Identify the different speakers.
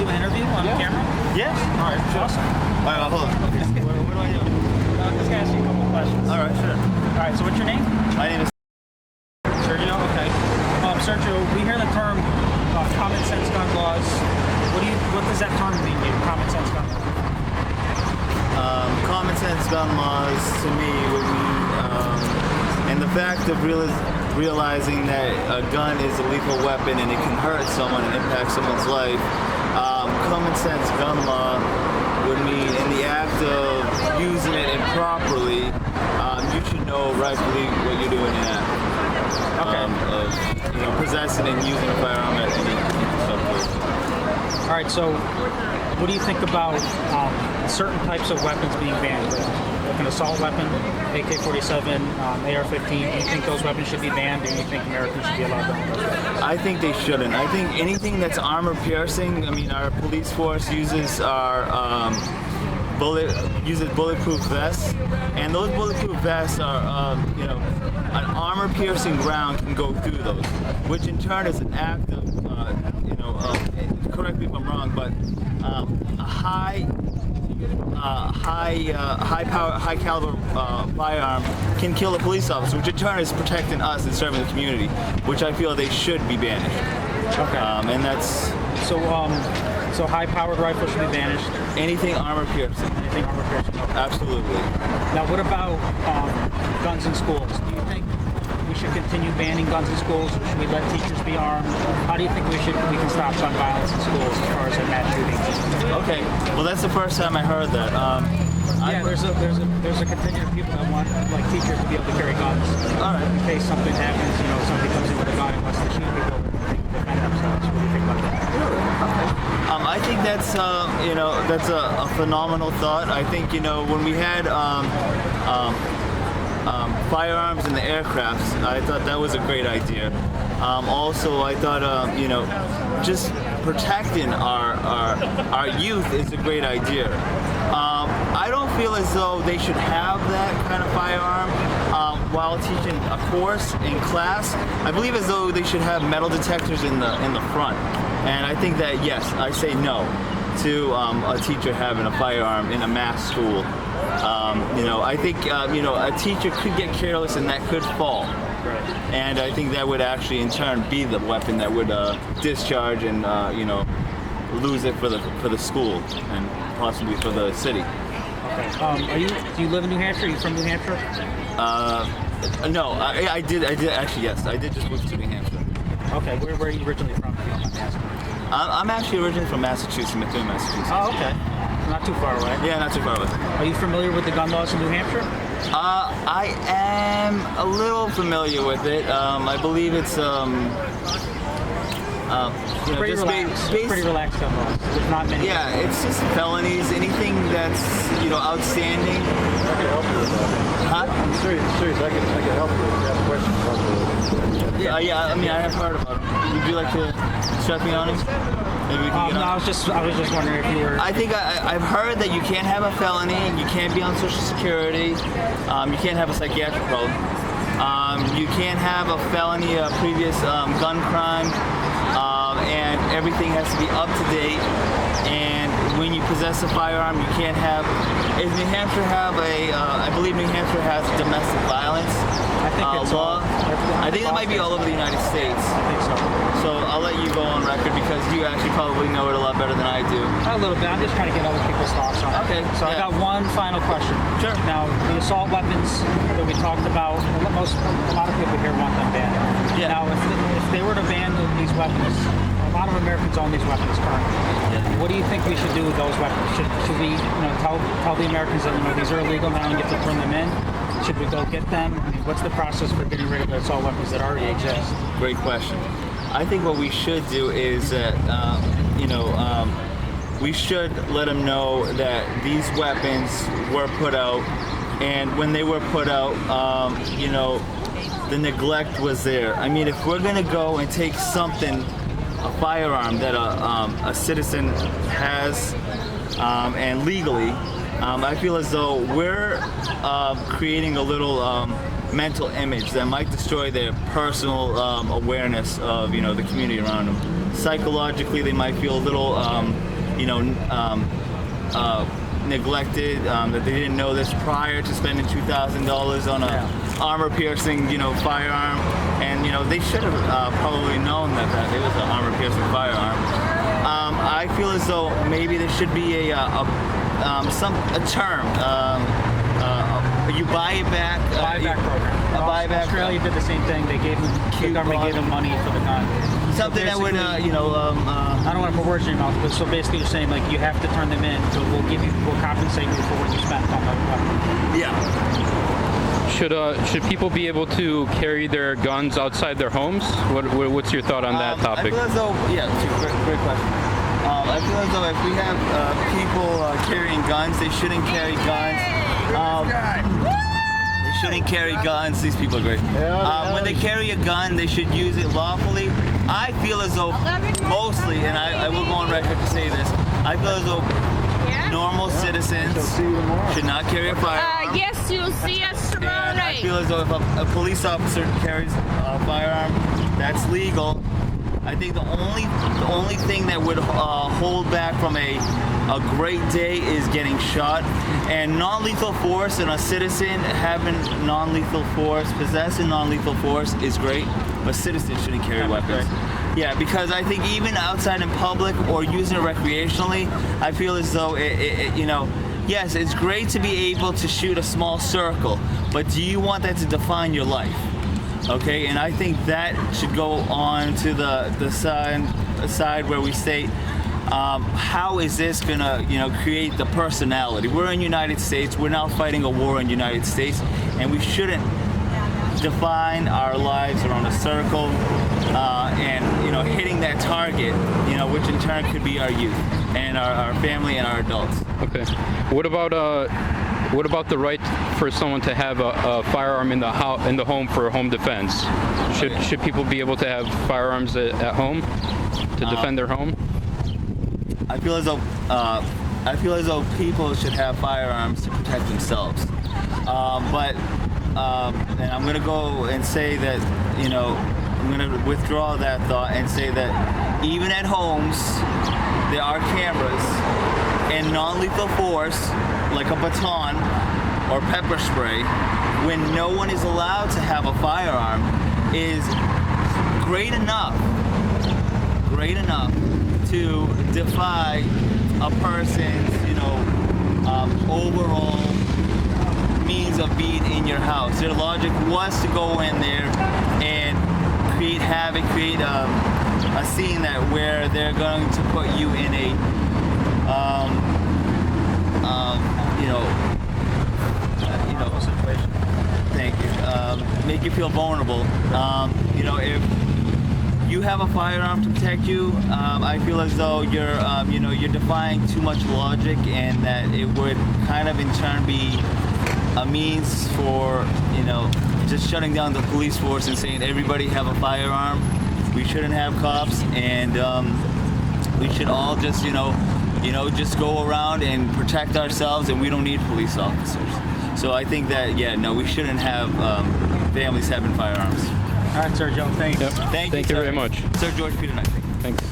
Speaker 1: do an interview on camera?
Speaker 2: Yeah.
Speaker 1: All right, awesome.
Speaker 2: All right, hold on. Okay. What do I do?
Speaker 1: I'll just ask you a couple questions.
Speaker 2: All right, sure.
Speaker 1: All right, so what's your name?
Speaker 2: My name is
Speaker 1: Sergio, okay. Sergio, we hear the term common sense gun laws. What does that term mean to you, common sense gun laws?
Speaker 2: common sense gun laws to me would mean, and the fact of realizing that a gun is a lethal weapon and it can hurt someone and impact someone's life. Common sense gun law would mean in the act of using it improperly, you should know rightfully what you're doing in that. Of possessing and using a firearm at any subject.
Speaker 1: All right, so what do you think about certain types of weapons being banned? Like an assault weapon, AK-47, AR-15. Do you think those weapons should be banned, or do you think Americans should be allowed to own those weapons?
Speaker 2: I think they shouldn't. I think anything that's armor piercing. I mean, our police force uses our bulletproof vests, and those bulletproof vests are, an armor piercing round can go through those, which in turn is an act of, correct me if I'm wrong, but a high caliber firearm can kill a police officer, which in turn is protecting us and serving the community, which I feel they should be banished.
Speaker 1: Okay.
Speaker 2: And that's
Speaker 1: so high-powered rifles should be banished.
Speaker 2: anything armor piercing.
Speaker 1: Anything armor piercing. Okay.
Speaker 2: Absolutely.
Speaker 1: Now, what about guns in schools? Do you think we should continue banning guns in schools? Should we let teachers be armed? How do you think we can stop gun violence in schools as far as mass shootings?
Speaker 2: Okay. Well, that's the first time I heard that.
Speaker 1: There's a contingent of people that want teachers to be able to carry guns.
Speaker 2: All right.
Speaker 1: In case something happens, somebody comes in with a gun and wants to shoot people, they can defend themselves. What do you think about that?
Speaker 2: I think that's that's a phenomenal thought. I think when we had firearms in the aircrafts, I thought that was a great idea. Also, I thought just protecting our youth is a great idea. I don't feel as though they should have that kind of firearm while teaching a course in class. I believe as though they should have metal detectors in the front. And I think that, yes, I say no to a teacher having a firearm in a mass school. I think a teacher could get careless and that could fall.
Speaker 1: Right.
Speaker 2: And I think that would actually in turn be the weapon that would discharge and lose it for the school and possibly for the city.
Speaker 1: Okay. Do you live in New Hampshire? Are you from New Hampshire?
Speaker 2: No, I did actually, yes, I did just move to New Hampshire.
Speaker 1: Okay, where are you originally from? If you don't mind me asking?
Speaker 2: I'm actually originally from Massachusetts, Methuen, Massachusetts.
Speaker 1: Oh, okay. Not too far away.
Speaker 2: Yeah, not too far away.
Speaker 1: Are you familiar with the gun laws in New Hampshire?
Speaker 2: I am a little familiar with it. I believe it's
Speaker 1: pretty relaxed. Pretty relaxed gun laws. There's not many.
Speaker 2: Yeah, it's just felonies. Anything that's outstanding.
Speaker 3: I can help you with that.
Speaker 2: Huh?
Speaker 3: I'm serious. I can help you if you have questions about the.
Speaker 2: Yeah. I mean, I have heard about it. Would you like to check me on it? Maybe we can get on.
Speaker 1: No, I was just wondering if you were.
Speaker 2: I think I've heard that you can't have a felony, you can't be on Social Security, you can't have a psychiatric problem, you can't have a felony, a previous gun crime, and everything has to be up to date. And when you possess a firearm, you can't have. Does New Hampshire have I believe New Hampshire has domestic violence law. I think that might be all over the United States.
Speaker 1: I think so.
Speaker 2: So I'll let you go on record because you actually probably know it a lot better than I do.
Speaker 1: A little bit. I'm just trying to get other people's thoughts on it.
Speaker 2: Okay.
Speaker 1: So I got one final question.
Speaker 2: Sure.
Speaker 1: Now, the assault weapons that we talked about, a lot of people here want them banned.
Speaker 2: Yeah.
Speaker 1: Now, if they were to ban these weapons, a lot of Americans own these weapons currently.
Speaker 2: Yeah.
Speaker 1: What do you think we should do with those weapons? Should we, tell the Americans that these are illegal now and you have to turn them in? Should we go get them? I mean, what's the process for getting rid of the assault weapons that already exist?
Speaker 2: Great question. I think what we should do is that, we should let them know that these weapons were put out, and when they were put out, the neglect was there. I mean, if we're gonna go and take something, a firearm that a citizen has, and legally, I feel as though we're creating a little mental image that might destroy their personal awareness of the community around them. Psychologically, they might feel a little neglected, that they didn't know this prior to spending $2,000 on a armor-piercing, firearm, and they should have probably known that it was an armor-piercing firearm. I feel as though maybe there should be a term. You buy it back.
Speaker 1: Buyback program.
Speaker 2: A buyback.
Speaker 1: Australia did the same thing. They gave them, the government gave them money for the gun.
Speaker 2: Something that would,
Speaker 1: I don't want to put words in your mouth, but so basically you're saying like you have to turn them in, so we'll compensate you for what you spent on the weapon.
Speaker 2: Yeah.
Speaker 4: Should people be able to carry their guns outside their homes? What's your thought on that topic?
Speaker 2: I feel as though, great question. I feel as though if we have people carrying guns, they shouldn't carry guns. They shouldn't carry guns. These people are great. When they carry a gun, they should use it lawfully. I feel as though mostly, and I will go on record to say this, I feel as though normal citizens should not carry a firearm.
Speaker 5: Yes, you'll see us tomorrow night.
Speaker 2: I feel as though if a police officer carries a firearm, that's legal. I think the only thing that would hold back from a great day is getting shot, and non-lethal force and a citizen having non-lethal force, possessing non-lethal force is great, but citizens shouldn't carry weapons. Yeah, because I think even outside in public or using it recreationally, I feel as though yes, it's great to be able to shoot a small circle, but do you want that to define your life? Okay, and I think that should go on to the side where we state how is this gonna create the personality. We're in the United States. We're now fighting a war in the United States, and we shouldn't define our lives around a circle and hitting that target, which in turn could be our youth and our family and our adults.
Speaker 4: Okay. What about the right for someone to have a firearm in the home for home defense? Should people be able to have firearms at home to defend their home?
Speaker 2: I feel as though people should have firearms to protect themselves. But I'm going to go and say that I'm going to withdraw that thought and say that even at homes there are cameras, and non-lethal force like a baton or pepper spray when no one is allowed to have a firearm is great enough to defy a person's overall means of being in your house. Their logic was to go in there and create havoc, create a scene where they're going to put you in a situation. Thank you. Make you feel vulnerable. If you have a firearm to protect you, I feel as though you're defying too much logic, and that it would kind of in turn be a means for just shutting down the police force and saying everybody have a firearm. We shouldn't have cops, and we should all just just go around and protect ourselves, and we don't need police officers. So I think that we shouldn't have families having firearms.
Speaker 1: All right, Sir Joe, thanks.
Speaker 4: Yep.
Speaker 2: Thank you
Speaker 4: very much.
Speaker 2: Sir George Peter Knight.
Speaker 4: Thanks.